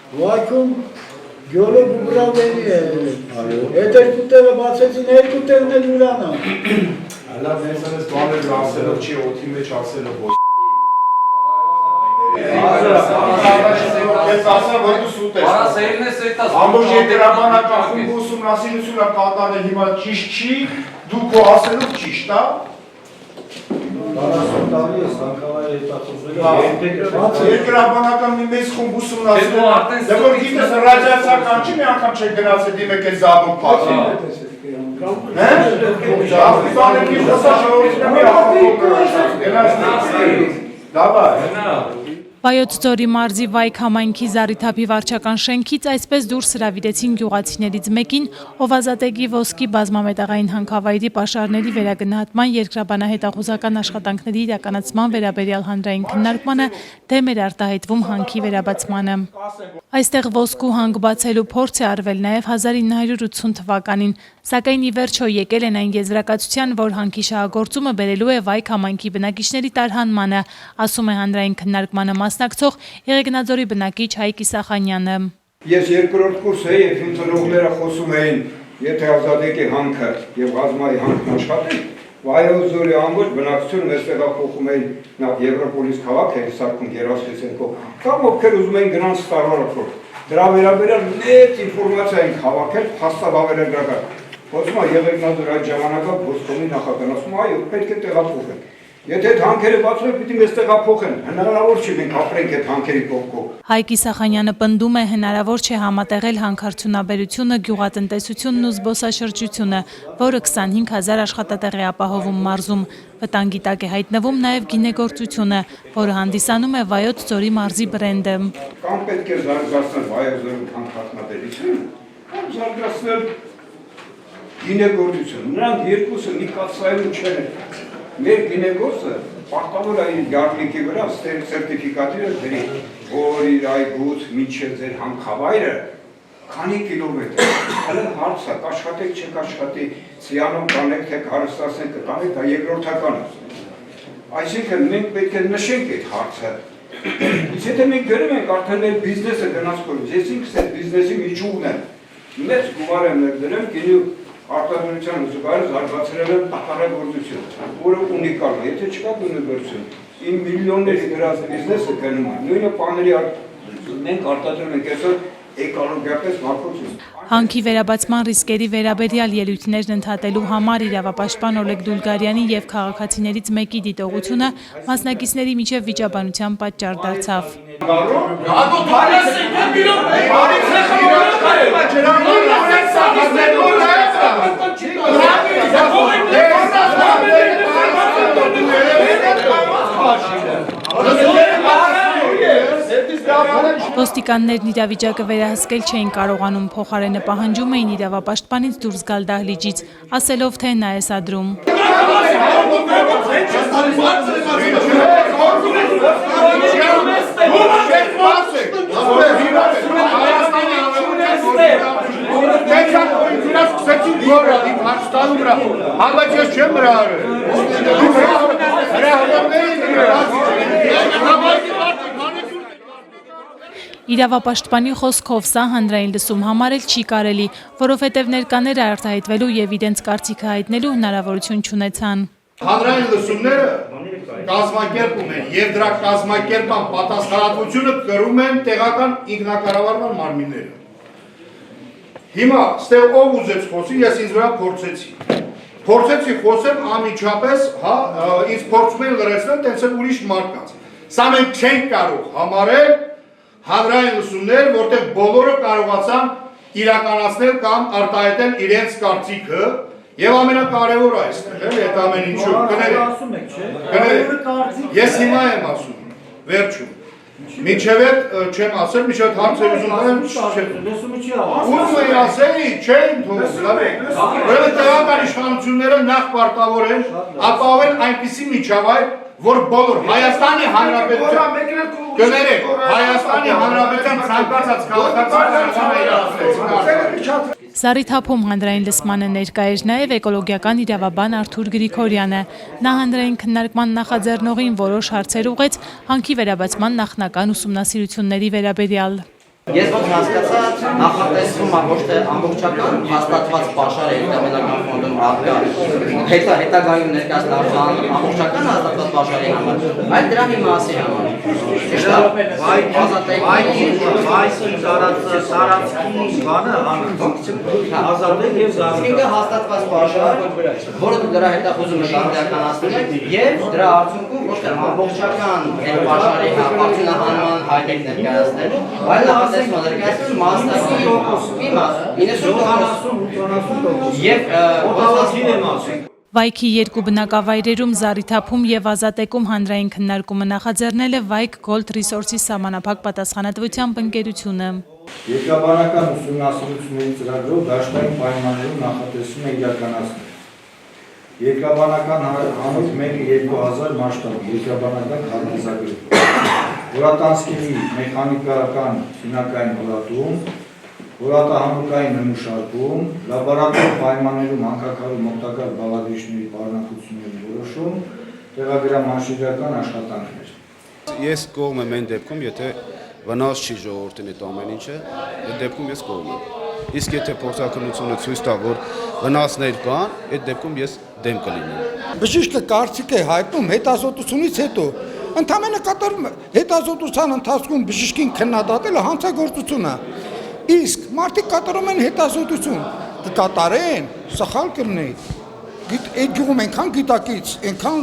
Վայքում գյոլը բուբրավենի է։ Այդ երկու տեղը բացեցին, երկու տեղն էլ ուրանա։ Հələ մեզ այս բաները ասելով չի, օդի մեջ ասելով ոչ։ Ես ասեմ, որ դու սուտ ես։ Ամբողջ երկրաբանական խումբ ուսումնասիրությունը կատարել հիմա ճիշտ չի, դու քո ասելով ճիշտ, հա։ 40 տարի է Սանքավայրը հետախուզվել երկրաբանական մի մեծ խումբ ուսումնասիրել, դե որ գիտես ռադիացիական չի մի անգամ չեք գնացել դիմեք այս զաբոք փաթի։ Վայոց ձորի մարզի Վայք համայնքի Զառիթափի վարչական շենքից այսպես դուրս հրավիրեցին գյուղացիներից մեկին, ով Ազատեգի ոսկի բազմամետաղային հանքավայրի պաշարների վերագնահատման երկրաբանահետախուզական աշխատանքների իրականացման վերաբերյալ հանրային քննարկմանը դեմ էր արտահայտվում հանքի վերաբացմանը։ Այստեղ ոսկու հանք բացելու փորձ է արվել նաև 1980 թվականին, սակայն ի վերջո եկել են այն եզրակացության, որ հանքի շահագործումը բերելու է Վայք համայնքի բնակիչների տարհանմանը, ասում է հանրային քննարկմանը մասնակցող Եղեգնաձորի բնակիչ Հայկ Իսախանյանը։ Ես երկրորդ կուրս էի, երբ ընդունողները խոսում էին, եթե Ազատեգի հանքը եւ Ղազմայի հանքն աշխատեն, Վայոց ձորի ամբողջ բնակչությունը մեզ տեղափոխում էին Եվրոպոլիս քաղաք էր սարքում Գերասպեսենկով, կամ ովքեր ուզում էին գնան Ստարվարոֆ։ Դրա վերաբերյալ մեծ ինֆորմացիա են հավաքել փաստաբավերագրական։ Խոսում է Եղեգնաձոր այդ ժամանակը Բոստոնի նախագահն, այո, պետք է տեղափոխենք։ Եթե այդ հանքերը բացվում են, պիտի մեզ տեղափոխեն, հնարավոր չի մենք ապրենք այդ հանքերի կողքով։ Հայկ Իսախանյանը պնդում է հնարավոր չէ համատեղել հանքարդյունաբերությունը, գյուղատնտեսությունն ու զբոսաշրջությունը, որը 25,000 աշխատատեղ է ապահովում մարզում։ Վտանգի տակ է հայտնվում նաև գինեգործությունը, որը հանդիսանում է Վայոց ձորի մարզի բրենդը։ Կամ պետք է զարգացնել Վայոց ձորի հանքարդյունաբերությունը, կամ զարգացնել գինեգործությունը։ Նրանք երկուսը մի կաթսայում չեն։ Մեր գինեգործը պարտավոր է յարմիկի վրա սերտիֆիկատները դրի, որ իր այգուց մինչև ձեր հանքավայրը քանի կիլոմետր։ Հələ հարց է, կաշխատեք, չեք աշխատի, Սիանում կանեք, թե հարստացնեք, կտանեք, դա երկրորդական է։ Այսինքն մենք պետք է նշենք այդ հարցը։ Իսկ եթե մենք գրում ենք արդեն մեր բիզնեսը գնաց կորուց, ես ինքս այդ բիզնեսի միջուկն եմ, մեծ գումար եմ ներդրել գինու արտադրության զուգահեռ զարգացրել եմ տակառագործություն, որը ունիկալ է, եթե չկա գինեգործություն, իմ միլիոնների գրած բիզնեսը գնում է, նույնը պաների մենք արտադրում ենք այսօր էկոլոգիապես մաքրություն։ Հանքի վերաբացման ռիսկերի վերաբերյալ ելույթներն ընդհատելու համար իրավապաշտպան Օլեգ Դուլգարյանի եւ քաղաքացիներից մեկի դիտողությունը մասնակիցների միջև վիճաբանության պատճառ դարձավ։ Ոստիկաններն իրավիճակը վերահսկել չէին կարողանում, փոխարենը պահանջում էին իրավապաշտպանից դուրս գալ դահլիճից, ասելով, թե նա է սադրում։ Իրավապաշտպանի խոսքով սա հանրային լսում համարել չի կարելի, որովհետև ներկաները արտահայտվելու եւ իրենց կարծիքը հայտնելու հնարավորություն չունեցան։ Հանրային լսումները կազմակերպում են եւ դրա կազմակերպման պատասխանատվությունը կրում են տեղական ինքնակառավարման մարմինները։ Հիմա ստեղ ով ուզեց խոսի, ես ինձ վրա փորձեցի խոսեմ անմիջապես, հա, ինձ փորձում են լրացնել, տենց էլ ուրիշ մարդկանց։ Սա մենք չենք կարող համարել հանրային լսումներ, որտեղ բոլորը կարողացան իրականացնել կամ արտահայտել իրենց կարծիքը, եւ ամենակարևորը այստեղ է, այդ ամեն ինչու կներեք։ Ես հիմա եմ ասում, վերջում։ Մինչև այդ չեմ ասել, մինչև այդ հարցեր ուզում եմ, ուզում էի ասեի, չէին թողել, որովհետև տեղական իշխանությունները նախ պարտավոր են ապահովել այնպիսի միջավայր, որ բոլոր Հայաստանի Հանրապետության կներեք, Հայաստանի Հանրապետության ցանկացած քաղաքացի Զառիթափում հանրային լսմանը ներկա էր նաև էկոլոգիական իրավաբան Արթուր Գրիգորյանը։ Նա հանրային քննարկման նախաձեռնողին որոշ հարցեր ուղղեց հանքի վերաբացման նախնական ուսումնասիրությունների վերաբերյալ։ Ես ոնց հասկացա, նախատեսումը ոչ թե ամբողջական հաստատված պաշար է Պետական ֆոնդում առկա հետագայում ներկայացնած ամբողջական հաստատված պաշարի համար, այլ դրա մի մասի համար։ Սարածքի բանը ազատեք եւ Ինքը հաստատված պաշար, որը դու դրա հետախուզումը իրականացնում ես եւ դրա արդյունքում ոչ թե ամբողջական այդ պաշարի արդյունահանման հայտ եք ներկայացնելու, այլ նախատեսումը ներկայացնում մասնակցի մաս 90% եւ օտարացին է մասը Վայքի երկու բնակավայրերում Զարիթափում եւ Ազատեկում հանրային քննարկումը նախաձեռնել է Վայք Gold Resources սահմանափակ պատասխանատվությամբ ընկերությունը։ Երկրաբանական ուսումնասիրությունների ծրագրով դաշտային պայմաններում նախատեսում է իրականացնել։ Երկրաբանական հանոց 1-2000 մասշտաբ երկրաբանական քարտեզագրով։ Հորատանցքերի մեխանիկական քիմիական հորատում, հորատահանուկային նմուշարկում, լաբորատոր պայմաններում հանքաքարում օգտակար բաղադրիչների պարունակությունների որոշում, տեղագրամանշերական աշխատանքներ։ Ես կողմ եմ այն դեպքում, եթե վնաս չի ժողովրդին այդ ամեն ինչը, այդ դեպքում ես կողմ եմ։ Իսկ եթե փորձակնությունը ցույց տա, որ վնասներ կան, այդ դեպքում ես դեմ կլինեմ։ Բժիշկը կարծիք է հայտնում հետազոտությունից հետո ընդհանրապես կատարում հետազոտության ընթացքում բժշկին քննադատելը հանցագործություն է։ Իսկ մարդիկ կատարում են հետազոտություն, կկատարեն, սխալ կլինի։ Այդ գյուղում այնքան գիտակից, այնքան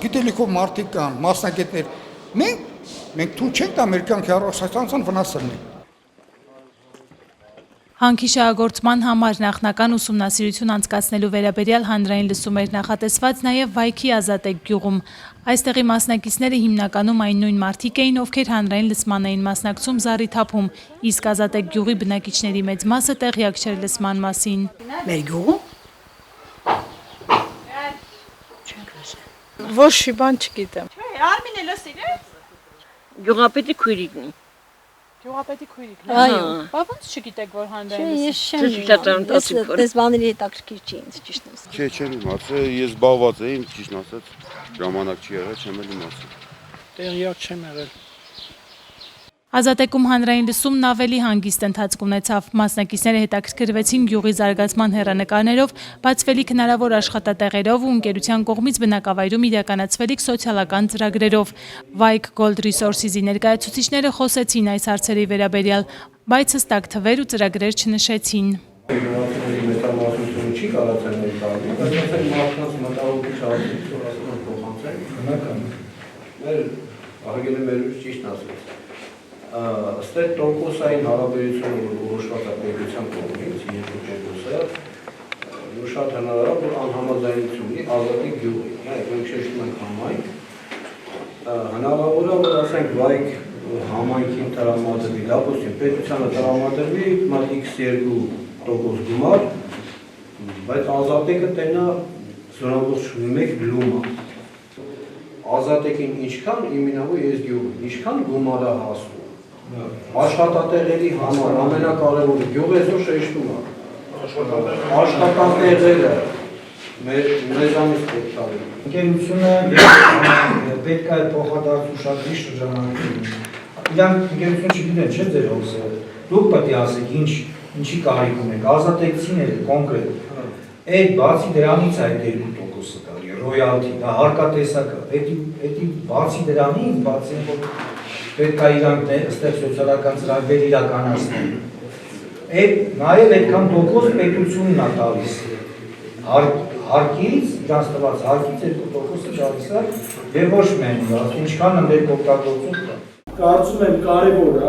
գիտելիքով մարդիկ կան, մասնագետներ։ Մենք թույլ չենք տա մեր կյանքի առողջության վնասելնի։ Հանքի շահագործման համար նախնական ուսումնասիրություն անցկացնելու վերաբերյալ հանրային լսում էր նախատեսված նաև Վայքի Ազատեք գյուղում։ Այստեղի մասնակիցները հիմնականում այն նույն մարդիկ էին, ովքեր հանրային լսման էին մասնակցում Զարիթափում, իսկ Ազատեք գյուղի բնակիչների մեծ մասը տեղյակ չէր լսման մասին։ Մեր գյուղում Ոչ մի բան չգիտեմ։ Արմինը լսիր է։ Գյուղապետի քույրիկն է։ Գյուղապետի քույրիկն է։ Այո։ Բա ոնց չգիտեք, որ հանրային Ես չեմ։ Դες բաների հետաքրքիր չի ինձ ճիշտ ասած։ Չէ, չեմ իմացել, ես զբաղված եմ, ճիշտ ասած, ժամանակ չի եղել, չեմ էլ իմացել։ Տեղյակ չեմ եղել։ Ազատեկում հանրային լսումն ավելի հանգիստ ընթացք ունեցավ։ Մասնակիցները հետաքրքրվեցին գյուղի զարգացման հեռանկարներով, բացվելիք հնարավոր աշխատատեղերով ու ընկերության կողմից բնակավայրում իրականացվելիք սոցիալական ծրագրերով։ Վայք Gold Resources-ի ներկայացուցիչները խոսեցին այս հարցերի վերաբերյալ, բայց հստակ թվեր ու ծրագրեր չնշեցին։ Մեծամասնությունը չի կարողացել ներկայացնել, բայց ասենք մարդկանց մտահոգիչ հարցեր ասում փոխանցել, բնական։ Մեր ահագին մեր ճիշտ ասած ըստ տոկոսային հարաբերությունը որոշված է պետության կողմից 2%-ը որ շատ հնարավոր որ անհամաձայնություն ունի Ազատիկ գյուղի, մենք շեշտում ենք համայնք հնարավոր է որ ասենք Վայք համայնքին տրամադրվի, դապոստին պետությանը տրամադրվի մատ X2% գումար, բայց Ազատիկը տենա զորավոր 1 լումա Ազատիկին ինչքան իմինավոր ես գյուղի, ինչքան գումար է հասում Աշխատատեղերի համար ամենակարևորը գյուղ այսօր շեշտում է աշխատատեղերը մեզանից պետք է լինի ընկերությունը պետք է փոխադարձ ուշադրի շրջանակում իրանք ընկերություն չգիտեն չէ ձեր հոսը դուք պետք է ասեք ինչի կարիք ունեք ազատեցիները կոնկրետ այդ բացի դրանից այդ 2%-ը կարի ռոյալթի դա հարկատեսակ է դա բացի դրանից բացի պետք է իրանք այստեղ սոցիալական ծրագրեր իրականացնեն։ Այդ նաև այդքան տոկոս պետությունն է տալիս։ Հարկից, իրանց տված հարկից 2%-ը տալիս է եւ ոչ մենակ, ինչքան ընդեր օգտագործում կա։ Կարծում եմ կարևոր է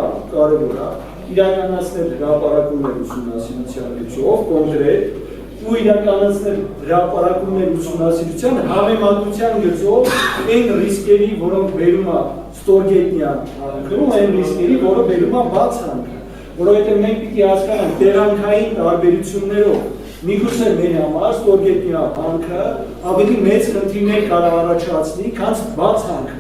իրականացնել հրապարակումներ ուսումնասիրության միջով կոնկրետ ու իրականացնել հրապարակումներ ուսումնասիրության հավեմատության գծով այն ռիսկերի, որոնք բերում է ստորգետնյա հանքերում, այն ռիսկերի, որը բերում է բաց հանքը, որովհետև մենք պիտի հասկանանք տեղանքային տարբերություններով միգուցե մեր համար ստորգետնյա հանքը ավելի մեծ խնդիրներ կարող առաջացնի, քան բաց հանքը։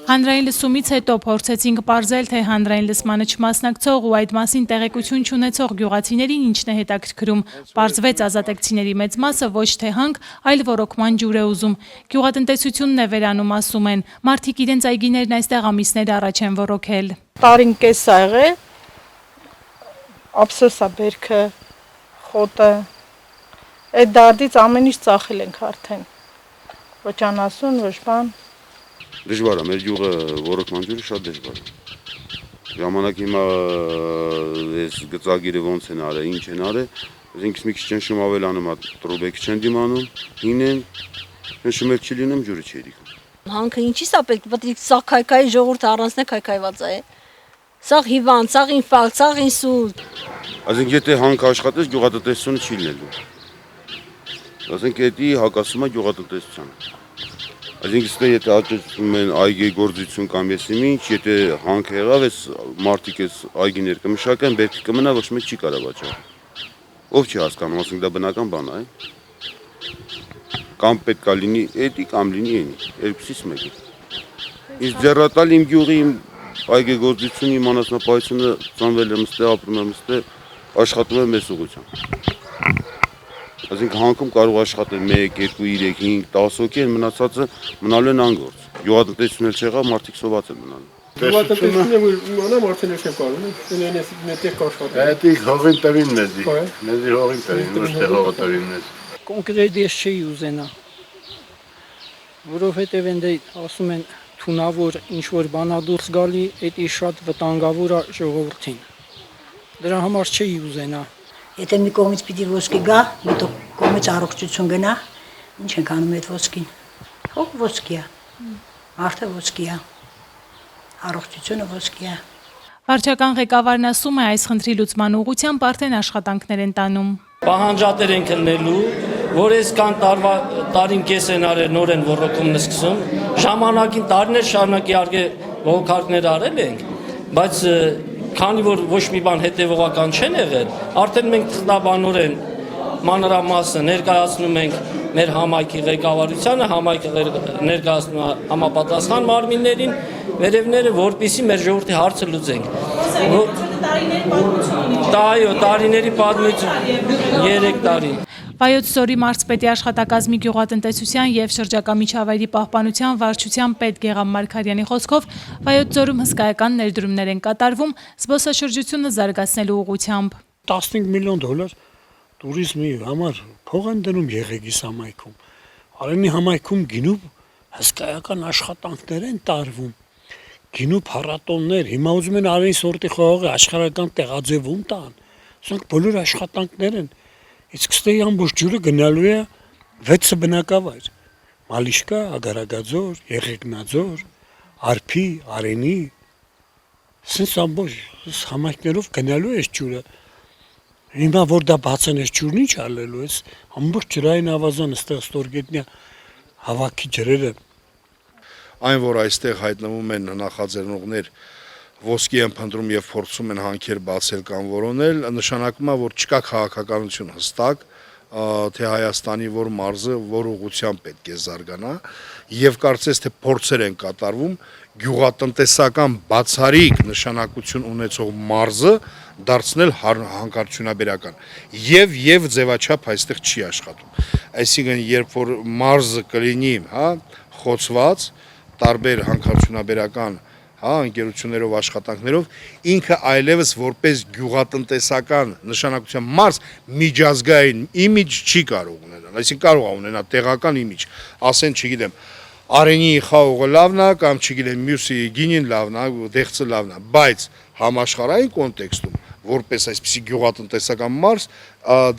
Հանրային լսումից հետո փորձեցինք պարզել, թե հանրային լսմանը չմասնակցող ու այդ մասին տեղեկություն չունեցող գյուղացիներին ինչն է հետաքրքրում։ Պարզվեց ազատեկցիների մեծ մասը ոչ թե հանք, այլ ոռոգման ջուր է ուզում։ Գյուղատնտեսությունն է վերանում, ասում են։ Մարդիկ իրենց այգիներն այստեղ ամիսներ առաջ են ոռոգել։ Տարին կես ա եղել, ափսոսա բերքը, խոտը, այդ դարդից ամեն ինչ ծախել ենք արդեն։ Ոչ անասուն, ոչ բան։ Դժվար է, մեր յուղը ոռոգման ջուրը շատ դժվար է։ Ժամանակ հիմա այս գծագիրը ոնց են արել, ինչ են արել, ինքս մի քիչ շում ավելանում, տրոբեկ չեն դիմանում, հին են, շմել չի լինում, ջուրը չի ելիքում։ Հանքը ինչի՞ս է պետք, պետք է սա քայքայի ժողովուրդը առանց քայքայված է։ Սա հիվանդ, սա ինֆարկտ, սա ինսուլտ։ Այսինքն եթե հանք աշխատես, գյուղատնտեսությունը չի լինելու։ Այսինքն դա հակասում է գյուղատնտեսությանը։ Այսինքն եթե աճեցնում են այգի գործություն կամ եսի ինչ, եթե հանք եղավ, այս մարդիկ այս այգիներ կմշակեն, բերքի կմնա, ոչ մեկ չի կարող վաճառել։ Ով չի հասկանում, ասենք դա բնական բան է։ Կամ պետք է լինի էդի, կամ լինի էնի, երկուսից մեկը։ Իսկ ձեռատալ իմ գյուղի իմ այգի գործությունը, իմ անասնապահությունը ծնվել եմ ստե, ապրում եմ ստե, աշխատում եմ այս ուղղությամբ։ Այսինքն հանքում կարող աշխատել 1, 2, 3, 5, 10 հոգի են, մնացածը մնալու են անգործ։ Գյուղատնտեսություն էլ չեղավ, մարդիկ սոված են մնալու։ Գյուղատնտեսությունը մանա մարդեն էլ չեն կարող, ունենես մետեղ կաշխատել։ Դա հողին տվին մեզի։ Մեզի հողին տվին, ոչ թե հողը տվին մեզ։ Կոնկրետ ես չի ուզենա, որովհետև ընդ ասում են թունավոր ինչ-որ բանա դուրս գալի, դա շատ վտանգավոր է ժողովրդին։ Դրա համար չի ուզենա։ Եթե մի կողմից պիտի ոսկի գա, մի կողմից առողջություն գնա, ինչ ենք անում այդ ոսկին։ Հող ոսկի է, մարդը ոսկի է, առողջությունը ոսկի է։ Վարչական ղեկավարն ասում է, այս խնդրի լուծման ուղղությամբ արդեն աշխատանքներ են տանում։ Պահանջատեր են քննելու, որ այսքան տարին կես են արել, նոր են ոռոգումն սկսում, ժամանակին տարիներ շարունակ իհարկե ողոքարկներ արել ենք, բայց քանի որ ոչ մի բան հետևողական չեն եղել, արդեն մենք թղթաբանորեն մանրամասը ներկայացնում ենք մեր համայնքի ղեկավարությանը, համայնքը ներկայացնում է համապատասխան մարմիններին, վերևները, որպեսզի մեր ժողովրդի հարցը լուծենք։ Տարիների պատմություն 3 տարի։ Վայոց Ձորի մարզպետի աշխատակազմի գյուղատնտեսության և շրջակա միջավայրի պահպանության վարչության պետ Գեղամ Մարգարյանի խոսքով Վայոց Ձորում հսկայական ներդրումներ են կատարվում զբոսաշրջությունը զարգացնելու ուղղությամբ։ $15 միլիոն տուրիզմի համար փող են դնում Եղեգիս համայնքում։ Արենի համայնքում գինու հսկայական աշխատանքներ են տարվում։ Գինու փառատոններ, հիմա ուզում են Արենի սորտի խաղողը աշխարհական տեղաձևում տան։ Սրանք բոլոր աշխատանքներ են։ Իսկ ստեի ամբողջ ջուրը գնալու է 6 բնակավայր։ Մալիշկա, Ագարագաձոր, Եղեգնաձոր, Արփի, Արենի։ Սենց ամբողջ համայնքներով գնալու է ջուրը։ Հիմա որ դա բացեն այս ջուրն ինչ արելու է, ամբողջ ջրային ավազանը ստեղ ստորգետնյա հավաքի ջրերը։ Այն որ այստեղ հայտնվում են նախաձեռնողներ ոսկի են փնտրում եւ փորձում են հանքեր բացել կամ որոնել, նշանակում է, որ չկա քաղաքականություն հստակ, թե Հայաստանի որ մարզը որ ուղղությամբ պետք է զարգանա եւ կարծես թե փորձեր են կատարվում գյուղատնտեսական բացառիկ նշանակություն ունեցող մարզը դարձնել հանքարդյունաբերական եւ ձևաչափ այստեղ չի աշխատում։ Այսինքն երբ որ մարզը կլինի, խոցված տարբեր հանքարդյունաբերական ընկերություններով աշխատանքներով ինքը այլևս որպես գյուղատնտեսական նշանակության մարզ միջազգային իմիջ չի կարող ունենալ, այսինքն կարող է ունենալ տեղական իմիջ, ասեն, չգիտեմ, Արենի խաղողը լավն է կամ չգիտեմ մյուսի գինին լավն է, դեղցը լավն է, բայց համաշխարհային կոնտեքստում որպես այսպիսի գյուղատնտեսական մարզ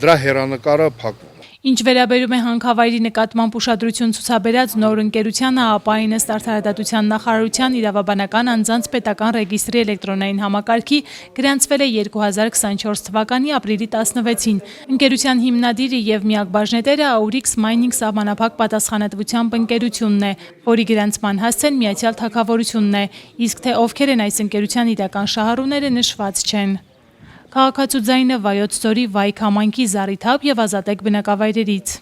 դրա հեռանկարը փակվում է։ Ինչ վերաբերում է հանքավայրի նկատմամբ ուշադրություն ցուցաբերած նոր ընկերությանը, ապա այն ըստ Արդարադատության նախարարության իրավաբանական անձանց պետական ռեգիստրի էլեկտրոնային համակարգի գրանցվել է 2024 թվականի ապրիլի 16-ին։ Ընկերության հիմնադիրը եւ միակ բաժնետերը Aurix Mining սահմանափակ պատասխանատվությամբ ընկերությունն է, որի գրանցման հասցեն Միացյալ Թագավորությունն է, իսկ թե ովքեր են այս ընկերության իրական շահառուները նշված չեն։ Քաղաքացու ձայնը Վայոց Ձորի Վայք համայնքի Զառիթափ եւ Ազատեք բնակավայրերից։